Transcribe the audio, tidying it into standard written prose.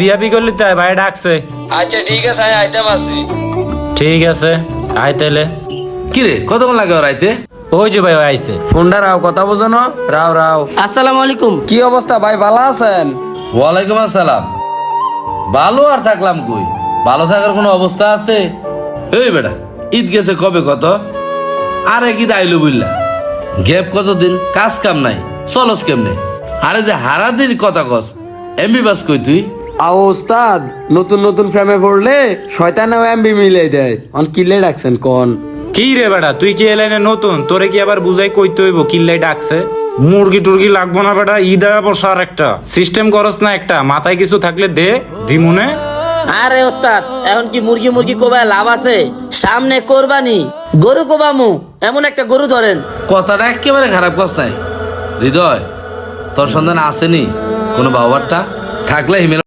বিয়াপি করলি তাই ভাই ডাকছে। আচ্ছা ঠিক আছে আমি আইতে পারছি। ঠিক আছে আয় তাইলে। কিরে কতক্ষণ লাগে ওর আইতে? ওই যে ভাই আইছে। ফোনটা রাও, কথা বোঝো না? রাও রাও। আসসালামু আলাইকুম। কি অবস্থা ভাই, ভালো আছেন? ওয়ালাইকুম আসসালাম। ভালো আর থাকলাম কই, ভালো থাকার কোনো অবস্থা আছে? এই বেটা ঈদ গেছে কবে কত, আর এক ঈদ আইলো বুঝলা, গ্যাপ কতদিন, কাজ কাম নাই, চলস কেমনে? আরে যে হারা দিন কথা কস, এমবি বাস কই তুই? আও ওস্তাদ, নতুন নতুন ফ্রেমে পড়লে শয়তানেও এমবি মিলে দেয়। অন কিলে ডাকছেন কোন? কি রে বেটা, তুই কি এলাইনে নতুন? তোরে কি আবার বুঝাই কইতে হইব কিল্লাই ডাকছে? মুরগি টুরগি লাগবো না বেটা, ঈদ আয়া পড়ছে আর একটা সিস্টেম করস না একটা, মাথায় কিছু থাকলে দে দিমুনে। আরে ওস্তাদ, এখন কি মুরগি মুরগি কোবায় লাভ আছে? সামনে কোরবানি, গরু কোবামু, এমন একটা গরু ধরেন। কথাটা একেবারে খারাপ কস নাই হৃদয়। তোর সন্ধান আসেনি কোনো বাবারটা? থাকলে হিমেল